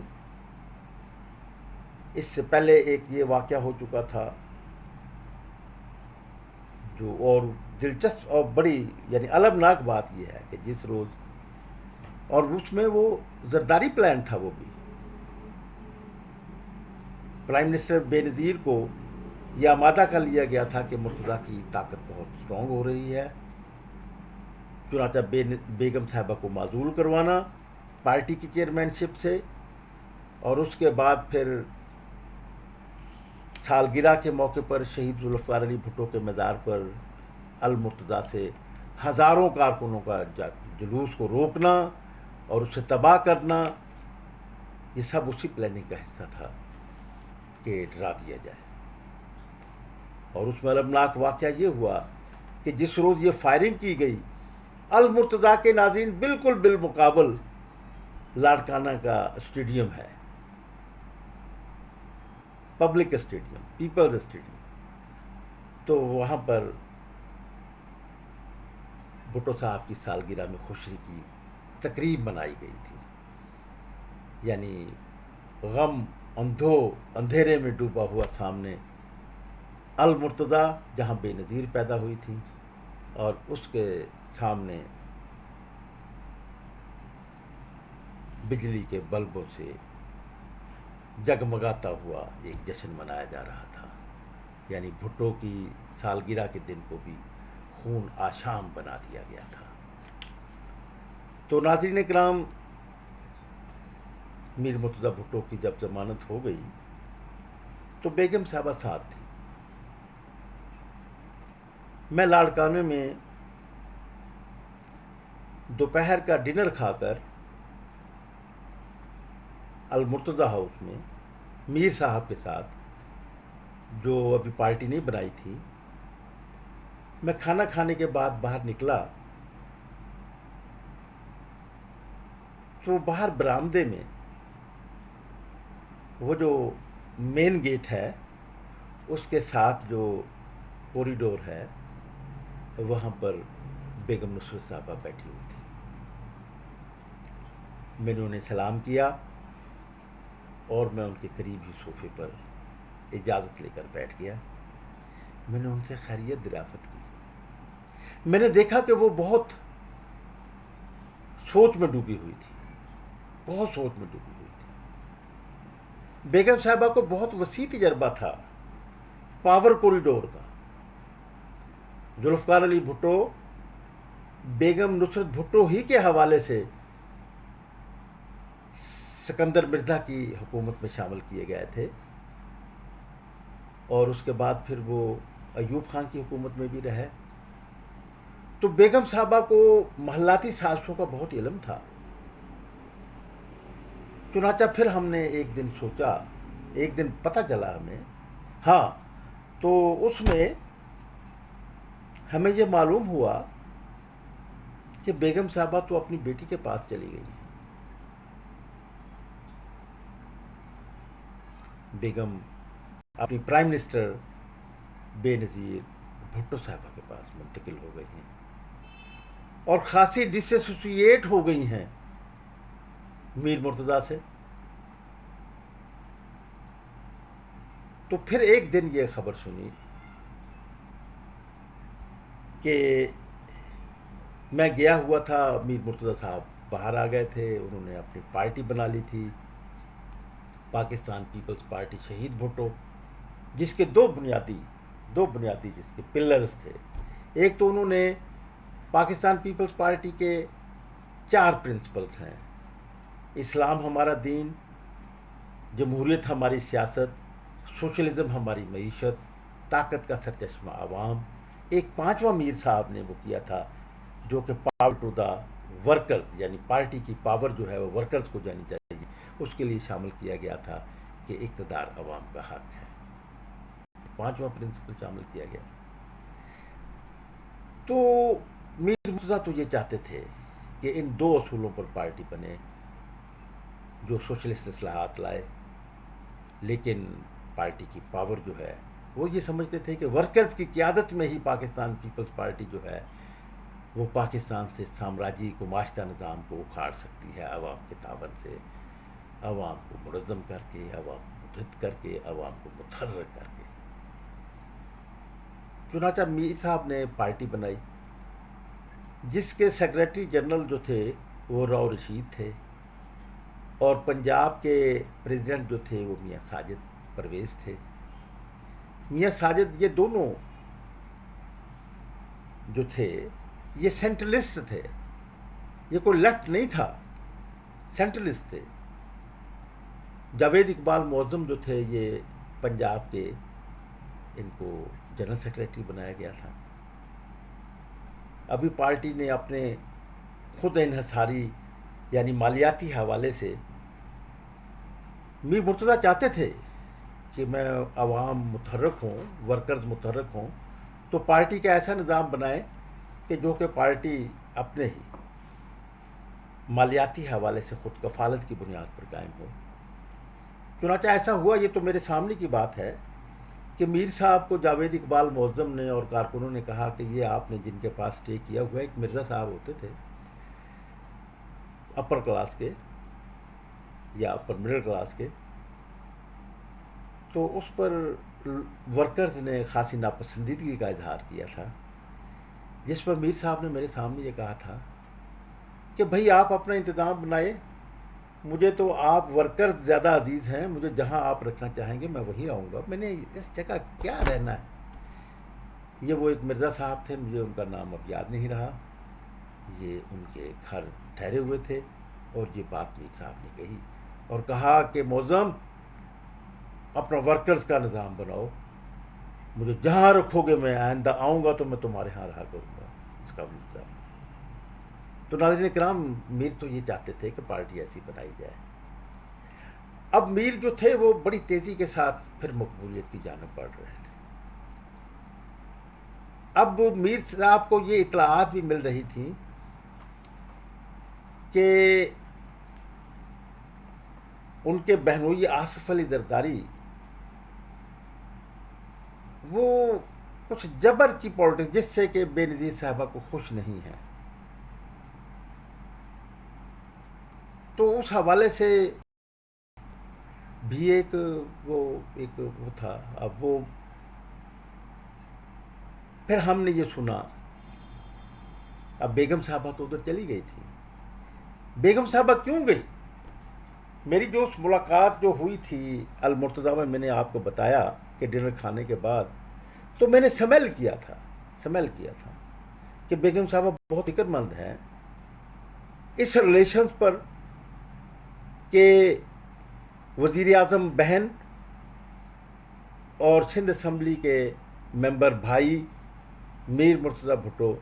اس سے پہلے ایک یہ واقعہ ہو چکا تھا جو اور دلچسپ اور بڑی یعنی المناک بات یہ ہے کہ جس روز، اور اس میں وہ زرداری پلان تھا، وہ بھی پرائم منسٹر بے نظیر کو یہ آمادہ کر لیا گیا تھا کہ مرتضیٰ کی طاقت بہت اسٹرانگ ہو رہی ہے. چنانچہ بیگم صاحبہ کو معزول کروانا پارٹی کی چیئرمین شپ سے، اور اس کے بعد پھر سالگرہ کے موقع پر شہید ذوالفقار علی بھٹو کے مزار پر المرتضیٰ سے ہزاروں کارکنوں کا جلوس کو روکنا اور اسے تباہ کرنا، یہ سب اسی پلاننگ کا حصہ تھا کہ ڈرا دیا جائے. اور اس میں المناک واقعہ یہ ہوا کہ جس روز یہ فائرنگ کی گئی، المرتضیٰ کے ناظرین بالکل بالمقابل لاڑکانہ کا اسٹیڈیم ہے، پبلک اسٹیڈیم، پیپلز اسٹیڈیم. تو وہاں پر بھٹو صاحب کی سالگرہ میں خوشی کی تقریب منائی گئی تھی. یعنی غم اندھیرے میں ڈوبا ہوا سامنے المرتضیٰ جہاں بے نظیر پیدا ہوئی تھی، اور اس کے سامنے بجلی کے بلبوں سے جگمگاتا ہوا ایک جشن منایا جا رہا تھا. یعنی بھٹو کی سالگرہ کے دن کو بھی خون آشام بنا دیا گیا تھا. تو ناظرین کرام، میر مرتضیٰ بھٹو کی جب ضمانت ہو گئی تو بیگم صاحبہ ساتھ تھی. میں لاڑکانہ میں دوپہر کا ڈنر کھا کر المرتضیٰ ہاؤس میں میر صاحب کے ساتھ، جو ابھی پارٹی نہیں بنائی تھی، میں کھانا کھانے کے بعد باہر نکلا تو باہر برآمدے میں وہ جو مین گیٹ ہے اس کے ساتھ جو کوریڈور ہے وہاں پر بیگم نصرت صاحبہ بیٹھی ہوئی تھی. میں نے انہیں سلام کیا اور میں ان کے قریب ہی صوفے پر اجازت لے کر بیٹھ گیا. میں نے ان سے خیریت دریافت کی. میں نے دیکھا کہ وہ بہت سوچ میں ڈوبی ہوئی تھی، بہت سوچ میں ڈوبی ہوئی تھی. بیگم صاحبہ کو بہت وسیع تجربہ تھا پاور کوریڈور کا. ذوالفقار علی بھٹو بیگم نصرت بھٹو ہی کے حوالے سے سکندر مرزا کی حکومت میں شامل کیے گئے تھے، اور اس کے بعد پھر وہ ایوب خان کی حکومت میں بھی رہے. تو بیگم صاحبہ کو محلاتی سازشوں کا بہت علم تھا. چنانچہ پھر ہم نے ایک دن سوچا، ایک دن پتہ چلا ہمیں، ہاں، تو اس میں ہمیں یہ معلوم ہوا کہ بیگم صاحبہ تو اپنی بیٹی کے پاس چلی گئی ہیں. بیگم اپنی پرائم منسٹر بے نظیر بھٹو صاحبہ کے پاس منتقل ہو گئی ہیں، اور خاصی ڈس ایسوسیٹ ہو گئی ہیں میر مرتضیٰ سے. تو پھر ایک دن یہ خبر سنی کہ میں گیا ہوا تھا، میر مرتضیٰ صاحب باہر آ گئے تھے، انہوں نے اپنی پارٹی بنا لی تھی، پاکستان پیپلز پارٹی شہید بھٹو، جس کے دو بنیادی جس کے پلرز تھے. ایک تو انہوں نے پاکستان پیپلز پارٹی کے 4 پرنسپلز ہیں: اسلام ہمارا دین، جمہوریت ہماری سیاست، سوشلزم ہماری معیشت، طاقت کا سرچشمہ عوام. ایک 5واں میر صاحب نے وہ کیا تھا جو کہ پاور ٹو دا ورکرز، یعنی پارٹی کی پاور جو ہے وہ ورکرز کو جانی چاہیے، اس کے لیے شامل کیا گیا تھا کہ اقتدار عوام کا حق ہے. 5واں پرنسپل شامل کیا گیا. تو میر مرتضیٰ تو یہ چاہتے تھے کہ ان 2 اصولوں پر پارٹی بنے جو سوشلسٹ اصلاحات لائے، لیکن پارٹی کی پاور جو ہے وہ یہ سمجھتے تھے کہ ورکرز کی قیادت میں ہی پاکستان پیپلز پارٹی جو ہے وہ پاکستان سے سامراجی گماشتہ نظام کو اکھاڑ سکتی ہے، عوام کے تعاون سے، عوام کو منظم کر کے، عوام کو متحد کر کے، عوام کو متحرک کر کے. چنانچہ میر صاحب نے پارٹی بنائی، جس کے سیکریٹری جنرل جو تھے وہ راؤ رشید تھے، اور پنجاب کے پریزیڈنٹ جو تھے وہ میاں ساجد پرویز تھے. میاں ساجد یہ دونوں جو تھے یہ سینٹرلسٹ تھے، یہ کوئی لیفٹ نہیں تھا، سینٹرلسٹ تھے. جاوید اقبال معظم جو تھے یہ پنجاب کے، ان کو جنرل سیکریٹری بنایا گیا تھا. ابھی پارٹی نے اپنے خود انحصاری یعنی مالیاتی حوالے سے، میر مرتضیٰ چاہتے تھے کہ میں عوام متحرک ہوں، ورکرز متحرک ہوں، تو پارٹی کا ایسا نظام بنائے کہ جو کہ پارٹی اپنے ہی مالیاتی حوالے سے خود کفالت کی بنیاد پر قائم ہو. چنانچہ ایسا ہوا. یہ تو میرے سامنے کی بات ہے کہ میر صاحب کو جاوید اقبال معظم نے اور کارکنوں نے کہا کہ یہ آپ نے جن کے پاس اسٹے کیا ہوا ہے، ایک مرزا صاحب ہوتے تھے اپر کلاس کے یا اپر مڈل کلاس کے، تو اس پر ورکرز نے خاصی ناپسندیدگی کا اظہار کیا تھا، جس پر میر صاحب نے میرے سامنے یہ کہا تھا کہ بھائی آپ اپنا انتظام بنائے، مجھے تو آپ ورکرز زیادہ عزیز ہیں، مجھے جہاں آپ رکھنا چاہیں گے میں وہیں رہوں گا، میں نے اس جگہ کیا رہنا ہے. یہ وہ ایک مرزا صاحب تھے، مجھے ان کا نام اب یاد نہیں رہا، یہ ان کے گھر ٹھہرے ہوئے تھے، اور یہ بات میر صاحب نے کہی اور کہا کہ معظم اپنا ورکرز کا نظام بناؤ، مجھے جہاں رکھو گے میں آئندہ آؤں گا تو میں تمہارے ہاں رہا کروں گا. اس کا مطلب تو ناظرین کرام، میر تو یہ چاہتے تھے کہ پارٹی ایسی بنائی جائے. اب میر جو تھے وہ بڑی تیزی کے ساتھ پھر مقبولیت کی جانب بڑھ رہے تھے. اب میر صاحب کو یہ اطلاعات بھی مل رہی تھیں کہ ان کے بہنوئی آصف علی زرداری وہ کچھ جبر کی پالیٹکس، جس سے کہ بے نظیر صاحبہ کو خوش نہیں ہے. تو اس حوالے سے بھی ایک وہ تھا. اب وہ پھر ہم نے یہ سنا، اب بیگم صاحبہ تو ادھر چلی گئی تھی. بیگم صاحبہ کیوں گئی؟ میری جو اس ملاقات جو ہوئی تھی المرتضیٰ میں نے آپ کو بتایا کہ ڈنر کھانے کے بعد، تو میں نے سمیل کیا تھا کہ بیگم صاحبہ بہت فکر مند ہیں اس ریلیشنز پر کہ وزیر اعظم بہن اور سندھ اسمبلی کے ممبر بھائی میر مرتضیٰ بھٹو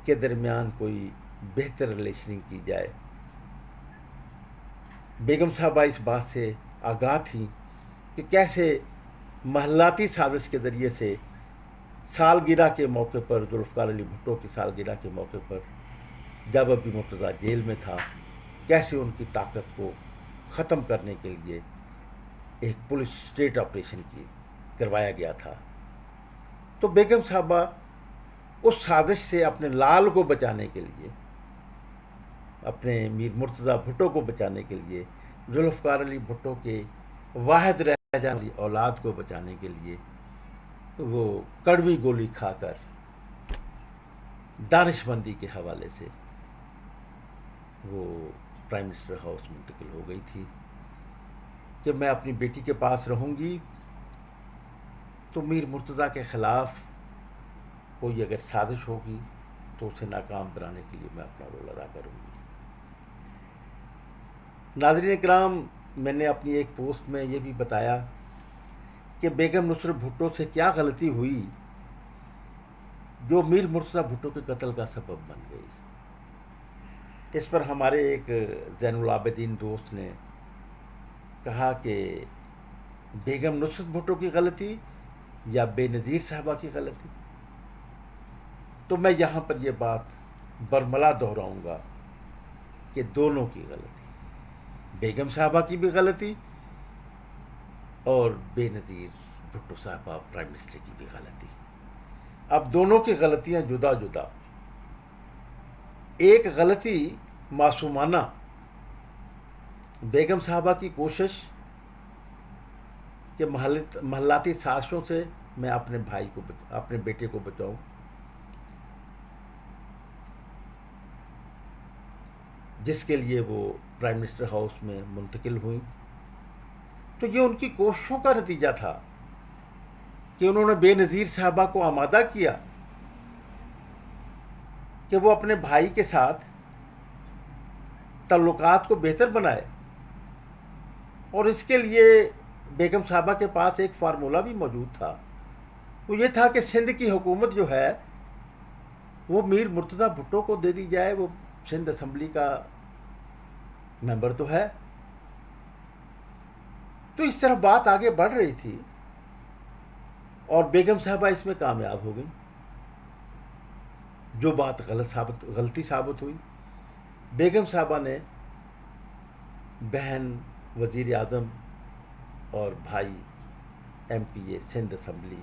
کے درمیان کوئی بہتر ریلیشننگ کی جائے. بیگم صاحبہ اس بات سے آگاہ تھیں کہ کیسے محلاتی سازش کے ذریعے سے سالگرہ کے موقع پر، ذوالفقار علی بھٹو کی سالگرہ کے موقع پر جب ابھی مرتضیٰ جیل میں تھا، کیسے ان کی طاقت کو ختم کرنے کے لیے ایک پولیس اسٹیٹ آپریشن کروایا گیا تھا. تو بیگم صاحبہ اس سازش سے اپنے لال کو بچانے کے لیے، اپنے میر مرتضیٰ بھٹو کو بچانے کے لیے، ذوالفقار علی بھٹو کے واحد رہ جانے والی اولاد کو بچانے کے لیے وہ کڑوی گولی کھا کر دانش مندی کے حوالے سے وہ پرائم منسٹر ہاؤس منتقل ہو گئی تھی کہ میں اپنی بیٹی کے پاس رہوں گی تو میر مرتضیٰ کے خلاف کوئی اگر سازش ہوگی تو اسے ناکام بنانے کے لیے میں اپنا رول ادا کروں گی. ناظرین کرام، میں نے اپنی ایک پوسٹ میں یہ بھی بتایا کہ بیگم نصرت بھٹو سے کیا غلطی ہوئی جو میر مرتضیٰ بھٹو کے قتل کا سبب بن گئی. اس پر ہمارے ایک زین العابدین دوست نے کہا کہ بیگم نصرت بھٹو کی غلطی یا بے نظیر صاحبہ کی غلطی. تو میں یہاں پر یہ بات برملا دہراؤں گا کہ دونوں کی غلطی، بیگم صاحبہ کی بھی غلطی اور بے نظیر بھٹو صاحبہ پرائم منسٹر کی بھی غلطی. اب دونوں کی غلطیاں جدا جدا. ایک غلطی معصومانہ، بیگم صاحبہ کی کوشش کہ محلاتی سازشوں سے میں اپنے بھائی کو، اپنے بیٹے کو بچاؤں. جس کے لیے وہ پرائم منسٹر ہاؤس میں منتقل ہوئیں. تو یہ ان کی کوششوں کا نتیجہ تھا کہ انہوں نے بے نظیر صاحبہ کو آمادہ کیا کہ وہ اپنے بھائی کے ساتھ تعلقات کو بہتر بنائے. اور اس کے لیے بیگم صاحبہ کے پاس ایک فارمولہ بھی موجود تھا. وہ یہ تھا کہ سندھ کی حکومت جو ہے وہ میر مرتضیٰ بھٹو کو دے دی جائے. وہ سندھ اسمبلی کا ممبر تو ہے. تو اس طرح بات آگے بڑھ رہی تھی اور بیگم صاحبہ اس میں کامیاب ہو گئی. جو بات غلطی ثابت ہوئی، بیگم صاحبہ نے بہن وزیر اعظم اور بھائی ایم پی اے سندھ اسمبلی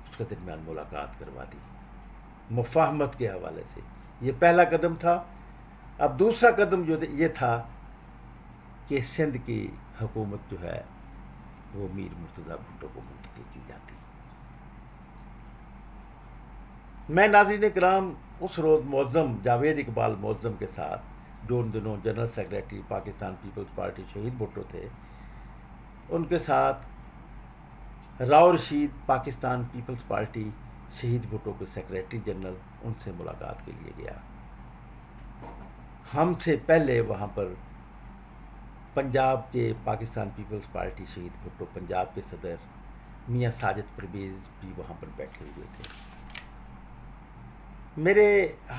اس کے درمیان ملاقات کروا دی مفاہمت کے حوالے سے. یہ پہلا قدم تھا. اب دوسرا قدم جو یہ تھا کہ سندھ کی حکومت جو ہے وہ میر مرتضیٰ بھٹو کو منتقل کی جاتی. میں ناظرین کرام اس روز معظم جاوید اقبال معظم کے ساتھ، جو ان دنوں جنرل سیکریٹری پاکستان پیپلز پارٹی شہید بھٹو تھے، ان کے ساتھ راؤ رشید پاکستان پیپلز پارٹی شہید بھٹو کے سیکریٹری جنرل، ان سے ملاقات کے لیے گیا. ہم سے پہلے وہاں پر پنجاب کے پاکستان پیپلز پارٹی شہید بھٹو پنجاب کے صدر میاں ساجد پرویز بھی وہاں پر بیٹھے ہوئے تھے. میرے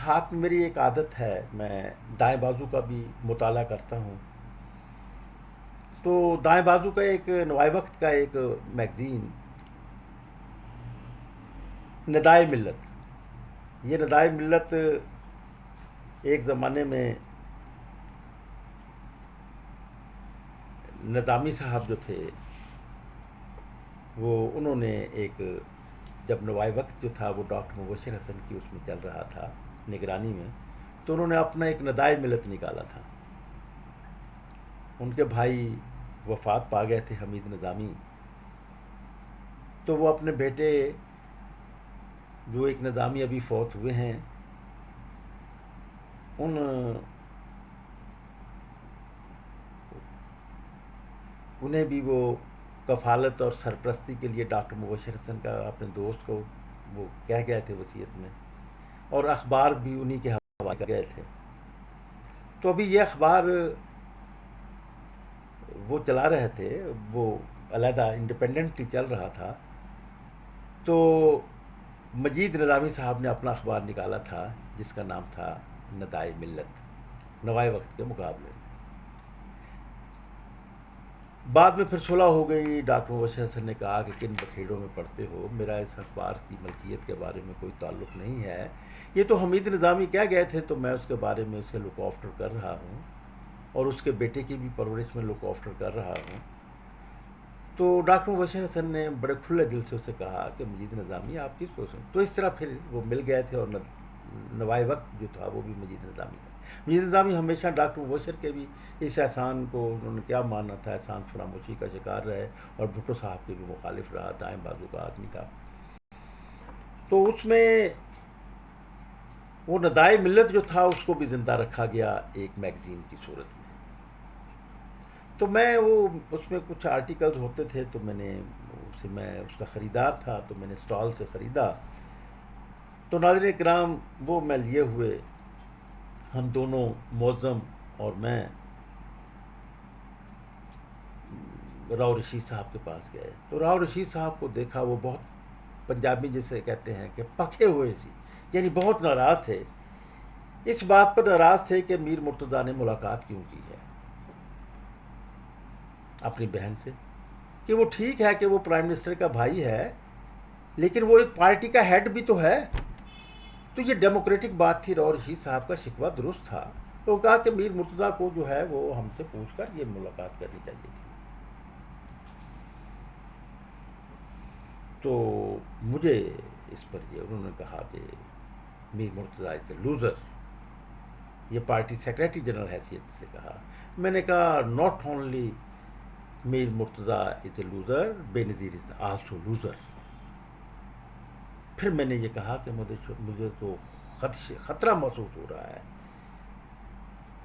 ہاتھ میں میری ایک عادت ہے، میں دائیں بازو کا بھی مطالعہ کرتا ہوں. تو دائیں بازو کا ایک نوائے وقت کا ایک میگزین ندائے ملت، یہ ندائے ملت ایک زمانے میں نظامی صاحب جو تھے وہ انہوں نے ایک، جب نوائے وقت جو تھا وہ ڈاکٹر مبشر حسن کی اس میں چل رہا تھا نگرانی میں، تو انہوں نے اپنا ایک ندائے ملت نکالا تھا. ان کے بھائی وفات پا گئے تھے حمید نظامی، تو وہ اپنے بیٹے جو ایک نظامی ابھی فوت ہوئے ہیں انہیں بھی وہ کفالت اور سرپرستی کے لیے ڈاکٹر مبشر حسن کا اپنے دوست کو وہ کہہ گئے تھے وصیت میں، اور اخبار بھی انہی کے حوالے کر گئے تھے. تو ابھی یہ اخبار وہ چلا رہے تھے، وہ علیحدہ انڈیپینڈنٹلی چل رہا تھا، تو مجید نظامی صاحب نے اپنا اخبار نکالا تھا جس کا نام تھا ندائے ملت، نوائے وقت کے مقابلے میں۔ بعد میں پھر صلح ہو گئی، ڈاکٹر مبشر حسن نے کہا کہ کن بکھیڑوں میں پڑھتے ہو، میرا اس اخبار کی ملکیت کے بارے میں کوئی تعلق نہیں ہے، یہ تو حمید نظامی کہہ گئے تھے تو میں اس کے بارے میں اسے لک آفٹر کر رہا ہوں، اور اس کے بیٹے کی بھی پرورش میں لک آفٹر کر رہا ہوں۔ تو ڈاکٹر مبشر حسن نے بڑے کھلے دل سے اسے کہا کہ مجید نظامی آپ کس کو سن، تو اس طرح پھر وہ مل گئے تھے، اور نوائے وقت جو تھا وہ بھی مجید نظامی تھا۔ مجید نظامی ہمیشہ ڈاکٹر مبشر کے بھی اس احسان کو انہوں نے کیا ماننا تھا، احسان فراموشی کا شکار رہے، اور بھٹو صاحب کے بھی مخالف رہا، دائیں بازو کا آدمی تھا۔ تو اس میں وہ ندائے ملت جو تھا اس کو بھی زندہ رکھا گیا ایک میگزین کی صورت میں۔ تو میں وہ اس میں کچھ آرٹیکلز ہوتے تھے، تو میں اس کا خریدار تھا، تو میں نے اسٹال سے خریدا۔ تو ناظرین کرام، وہ میں لیے ہوئے ہم دونوں، معظم اور میں، راؤ رشید صاحب کے پاس گئے۔ تو راؤ رشید صاحب کو دیکھا، وہ بہت پنجابی جسے کہتے ہیں کہ پکے ہوئے سی، یعنی بہت ناراض تھے، اس بات پر ناراض تھے کہ میر مرتضیٰ نے ملاقات کیوں کی ہے اپنی بہن سے، کہ وہ ٹھیک ہے کہ وہ پرائم منسٹر کا بھائی ہے، لیکن وہ ایک پارٹی کا ہیڈ بھی تو ہے۔ تو یہ ڈیموکریٹک بات تھی، راؤ رشید صاحب کا شکوہ درست تھا۔ تو وہ کہا کہ میر مرتضیٰ کو جو ہے وہ ہم سے پوچھ کر یہ ملاقات کرنی چاہیے تھی۔ تو مجھے اس پر یہ انہوں نے کہا کہ میر مرتضیٰ از اے لوزر، یہ پارٹی سیکریٹری جنرل حیثیت سے کہا۔ میں نے کہا not only Mir Murtaza is a loser, بے نظیر از آلسو لوزر۔ پھر میں نے یہ کہا کہ مجھے تو خطرہ محسوس ہو رہا ہے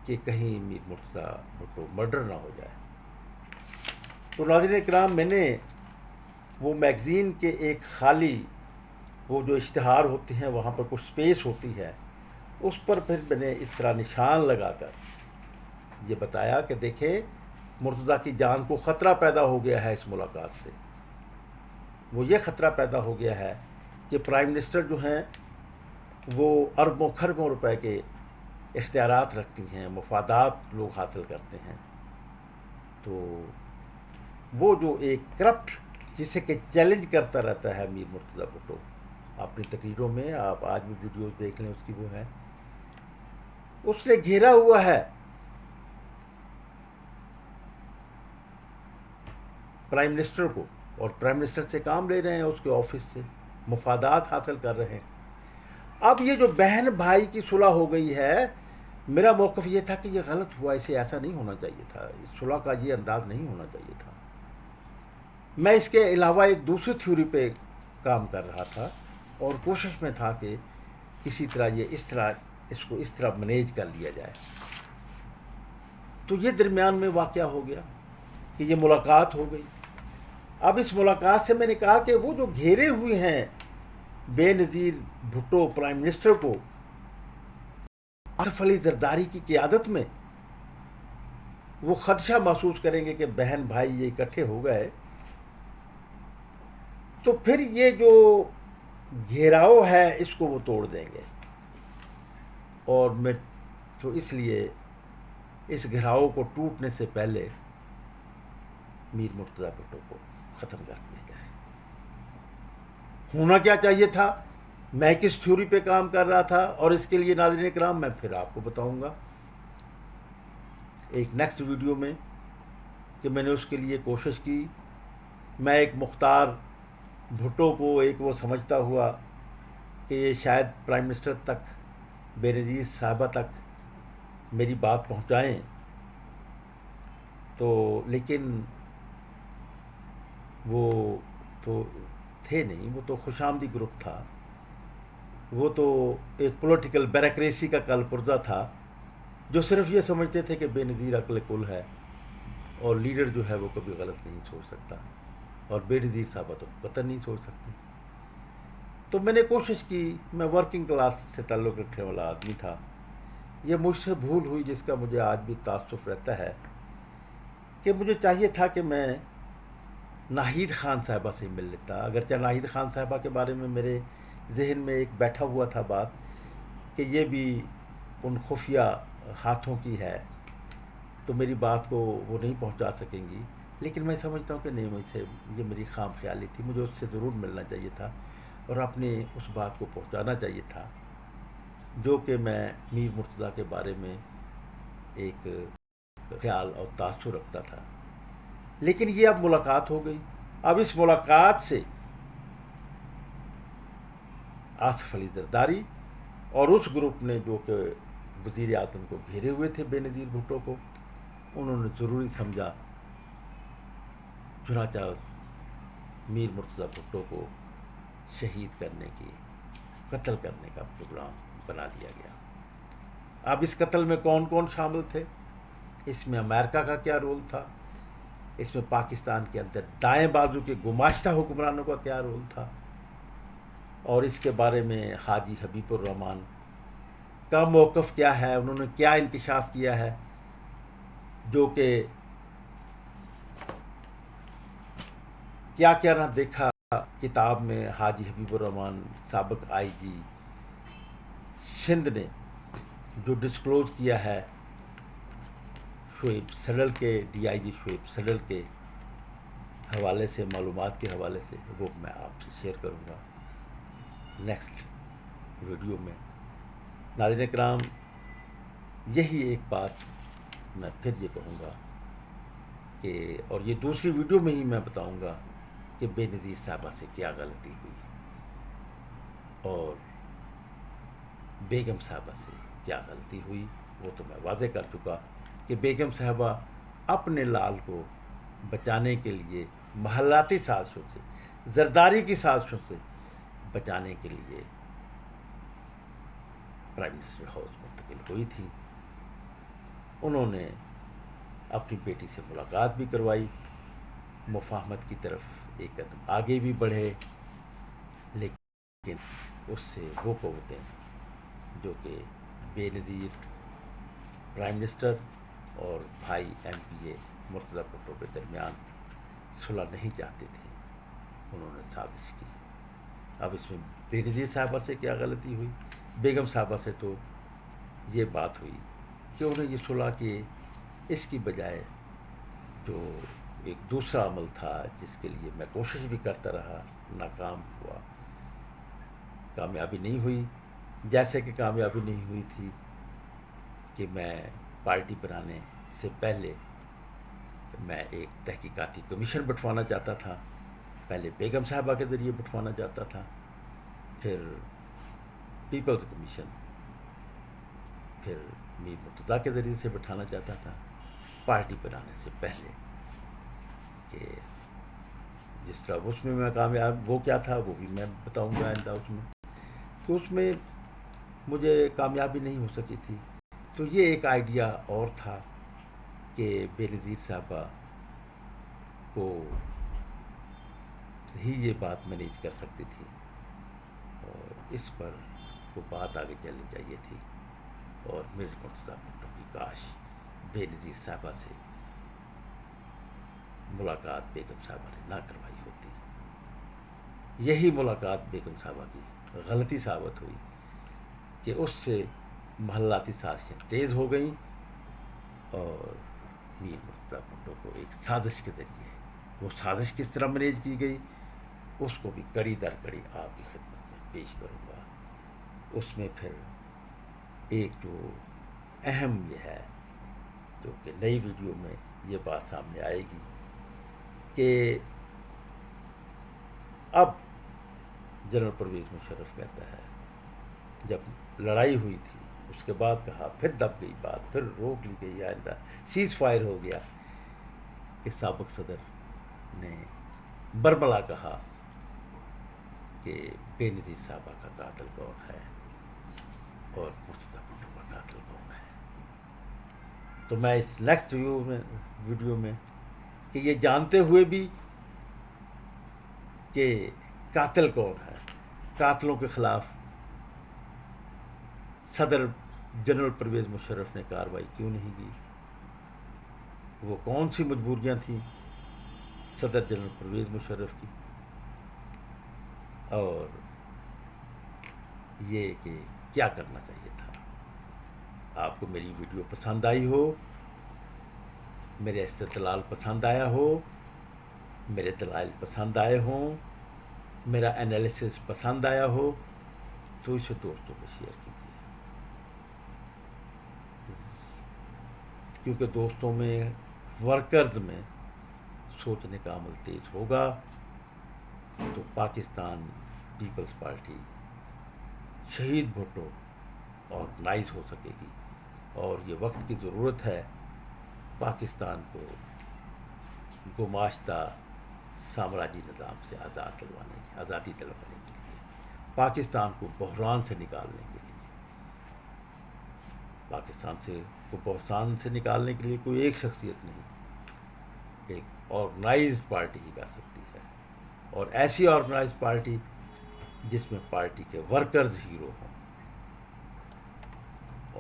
کہ کہیں میر مرتضیٰ بھٹو مرڈر نہ ہو جائے۔ تو ناظرین کرام، میں نے وہ میگزین کے ایک خالی وہ جو اشتہار ہوتے ہیں وہاں پر کچھ سپیس ہوتی ہے، اس پر پھر میں نے اس طرح نشان لگا کر یہ بتایا کہ دیکھیں مرتضیٰ کی جان کو خطرہ پیدا ہو گیا ہے اس ملاقات سے۔ وہ یہ خطرہ پیدا ہو گیا ہے کہ پرائم منسٹر جو ہیں وہ اربوں خربوں روپے کے اختیارات رکھتی ہیں، مفادات لوگ حاصل کرتے ہیں۔ تو وہ جو ایک کرپٹ جسے کہ چیلنج کرتا رہتا ہے میر مرتضیٰ بھٹو اپنی تقریروں میں، آپ آج بھی ویڈیوز دیکھ لیں اس کی، وہ ہے اس نے گھیرا ہوا ہے پرائم منسٹر کو، اور پرائم منسٹر سے کام لے رہے ہیں، اس کے آفس سے مفادات حاصل کر رہے ہیں۔ اب یہ جو بہن بھائی کی صلح ہو گئی ہے، میرا موقف یہ تھا کہ یہ غلط ہوا، اسے ایسا نہیں ہونا چاہیے تھا، اس صلح کا یہ انداز نہیں ہونا چاہیے تھا۔ میں اس کے علاوہ ایک دوسری تھیوری پہ کام کر رہا تھا، اور کوشش میں تھا کہ کسی طرح اس کو اس طرح مینیج کر لیا جائے۔ تو یہ درمیان میں واقعہ ہو گیا کہ یہ ملاقات ہو گئی۔ اب اس ملاقات سے میں نے کہا کہ وہ جو گھیرے ہوئے ہیں بے نظیر بھٹو پرائم منسٹر کو آصف علی زرداری کی قیادت میں، وہ خدشہ محسوس کریں گے کہ بہن بھائی یہ اکٹھے ہو گئے، تو پھر یہ جو گھیراؤ ہے اس کو وہ توڑ دیں گے، اور میں تو اس لیے اس گھیراؤ کو ٹوٹنے سے پہلے میر مرتضیٰ بھٹو کو ختم کر دیا جائے۔ ہونا کیا چاہیے تھا، میں کس تھیوری پہ کام کر رہا تھا، اور اس کے لیے ناظرین کرام میں پھر آپ کو بتاؤں گا ایک نیکسٹ ویڈیو میں کہ میں نے اس کے لیے کوشش کی۔ میں ایک مختار بھٹو کو ایک وہ سمجھتا ہوا کہ یہ شاید پرائم منسٹر تک، بے نظیر صاحبہ تک میری بات پہنچائیں، تو لیکن وہ تو تھے نہیں، وہ تو خوش آمدی گروپ تھا، وہ تو ایک پولیٹیکل بیروکریسی کا کل پرزہ تھا جو صرف یہ سمجھتے تھے کہ بے نظیر عقل کل ہے، اور لیڈر جو ہے وہ کبھی غلط نہیں سوچ سکتا، اور بے نظیر صاحبہ تو قطعاً نہیں سوچ سکتے۔ تو میں نے کوشش کی، میں ورکنگ کلاس سے تعلق رکھنے والا آدمی تھا، یہ مجھ سے بھول ہوئی جس کا مجھے آج بھی تاسف رہتا ہے کہ مجھے چاہیے تھا کہ میں ناہید خان صاحبہ سے مل لیتا. اگرچہ ناہید خان صاحبہ کے بارے میں میرے ذہن میں ایک بیٹھا ہوا تھا بات کہ یہ بھی ان خفیہ ہاتھوں کی ہے تو میری بات کو وہ نہیں پہنچا سکیں گی، لیکن میں سمجھتا ہوں کہ نہیں، مجھ سے یہ میری خام خیالی تھی. مجھے اس سے ضرور ملنا چاہیے تھا اور اپنے اس بات کو پہنچانا چاہیے تھا جو کہ میں میر مرتضیٰ کے بارے میں ایک خیال اور تاثر رکھتا تھا. لیکن یہ اب ملاقات ہو گئی. اب اس ملاقات سے آصف علی زرداری اور اس گروپ نے جو کہ وزیر اعظم کو گھیرے ہوئے تھے بے نظیر بھٹو کو، انہوں نے ضروری سمجھا، چنانچہ میر مرتضیٰ بھٹو کو شہید کرنے کی، قتل کرنے کا پروگرام بنا دیا گیا. اب اس قتل میں کون کون شامل تھے، اس میں امریکہ کا کیا رول تھا، اس میں پاکستان کے اندر دائیں بازو کے گماشتہ حکمرانوں کا کیا رول تھا، اور اس کے بارے میں حاجی حبیب الرحمان کا موقف کیا ہے، انہوں نے کیا انکشاف کیا ہے جو کہ کیا کیا نہ دیکھا. کتاب میں حاجی حبیب الرحمان سابق آئی جی سندھ نے جو ڈسکلوز کیا ہے شعیب سڈل کے، ڈی آئی جی شعیب سڈل کے حوالے سے، معلومات کے حوالے سے، وہ میں آپ سے شیئر کروں گا نیکسٹ ویڈیو میں. ناظرین کرام، یہی ایک بات میں پھر یہ کہوں گا کہ، اور یہ دوسری ویڈیو میں ہی میں بتاؤں گا کہ بے نظیر صاحبہ سے کیا غلطی ہوئی اور بیگم صاحبہ سے کیا غلطی ہوئی. وہ تو میں واضح کر چکا کہ بیگم صاحبہ اپنے لال کو بچانے کے لیے محلاتی سازشوں سے، زرداری کی سازشوں سے بچانے کے لیے پرائم منسٹر ہاؤس منتقل ہوئی تھی. انہوں نے اپنی بیٹی سے ملاقات بھی کروائی، مفاہمت کی طرف ایک قدم آگے بھی بڑھے، لیکن اس سے وہ قوتیں جو کہ بے نظیر پرائم منسٹر اور بھائی ایم پی اے مرتضیٰ بھٹو کے درمیان صلح نہیں چاہتے تھے، انہوں نے سازش کی. اب اس میں بے نظیر صاحبہ سے کیا غلطی ہوئی، بیگم صاحبہ سے تو یہ بات ہوئی کہ انہیں یہ صلح کی، اس کی بجائے جو ایک دوسرا عمل تھا جس کے لیے میں کوشش بھی کرتا رہا، ناکام ہوا، کامیابی نہیں ہوئی. جیسے کہ کامیابی نہیں ہوئی تھی کہ میں پارٹی بنانے سے پہلے میں ایک تحقیقاتی کمیشن بٹھوانا چاہتا تھا، پہلے بیگم صاحبہ کے ذریعے بٹھوانا چاہتا تھا، پھر پیپلز کمیشن، پھر میر مرتضیٰ کے ذریعے سے بٹھانا چاہتا تھا پارٹی بنانے سے پہلے. کہ جس طرح اس میں کامیاب، وہ کیا تھا وہ بھی میں بتاؤں گا آئندہ. اس میں تو اس میں مجھے کامیابی نہیں ہو سکی تھی. تو یہ ایک آئیڈیا اور تھا کہ بے نظیر صاحبہ کو ہی یہ بات مینیج کر سکتی تھی اور اس پر وہ بات آگے چلنی چاہیے تھی، اور میر مرتضیٰ بھٹو کی کاش بے نظیر صاحبہ سے ملاقات بیگم صاحبہ نے نہ کروائی ہوتی. یہی ملاقات بیگم صاحبہ کی غلطی ثابت ہوئی کہ اس سے محلاتی سازشیں تیز ہو گئیں اور میر مرتضیٰ بھٹو کو ایک سازش کے ذریعے، وہ سازش کس طرح مینیج کی گئی اس کو بھی کڑی در کڑی آپ کی خدمت میں پیش کروں گا. اس میں پھر ایک جو اہم یہ ہے جو کہ نئی ویڈیو میں یہ بات سامنے آئے گی کہ اب جنرل پرویز مشرف کہتا ہے جب لڑائی ہوئی تھی اس کے بعد کہا، پھر دب گئی بات، پھر روک لی گئی، آئندہ سیز فائر ہو گیا کہ سابق صدر نے برملا کہا کہ بے نظیر صاحبہ کا قاتل کون ہے اور مرتضیٰ بھٹو کا قاتل کون ہے. تو میں اس نیکسٹ ویڈیو میں کہ یہ جانتے ہوئے بھی کہ قاتل کون ہے، قاتلوں کے خلاف صدر جنرل پرویز مشرف نے کارروائی کیوں نہیں کی؟ وہ کون سی مجبوریاں تھیں صدر جنرل پرویز مشرف کی؟ اور یہ کہ کیا کرنا چاہیے تھا؟ آپ کو میری ویڈیو پسند آئی ہو، میرے استدلال پسند آیا ہو، میرے دلائل پسند آئے ہوں، میرا انالیسس پسند آیا ہو، تو اسے دوستوں کو شیئر کیجیے، کیونکہ دوستوں میں، ورکرز میں سوچنے کا عمل تیز ہوگا تو پاکستان پیپلز پارٹی شہید بھٹو آرگنائز ہو سکے گی، اور یہ وقت کی ضرورت ہے پاکستان کو گماشتہ سامراجی نظام سے آزادی دلوانے کے لیے، پاکستان کو بحران سے نکالنے کے لیے۔ بحران سے نکالنے کے لیے کوئی ایک شخصیت نہیں، ایک آرگنائز پارٹی ہی کر سکتی ہے، اور ایسی آرگنائز پارٹی جس میں پارٹی کے ورکرز ہیرو ہوں،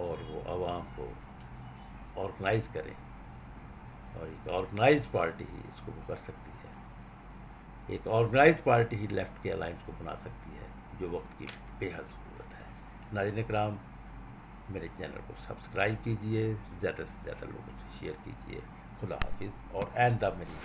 اور وہ عوام کو آرگنائز کریں، اور ایک آرگنائز پارٹی ہی اس کو کر سکتی ہے، ایک آرگنائز پارٹی ہی لیفٹ کے الائنس کو بنا سکتی ہے، جو وقت کی بے حد ضرورت ہے۔ ناظرین کرام، میرے چینل کو سبسکرائب کیجئے، زیادہ سے زیادہ لوگوں سے شیئر کیجئے۔ خدا حافظ، اور آئندہ میری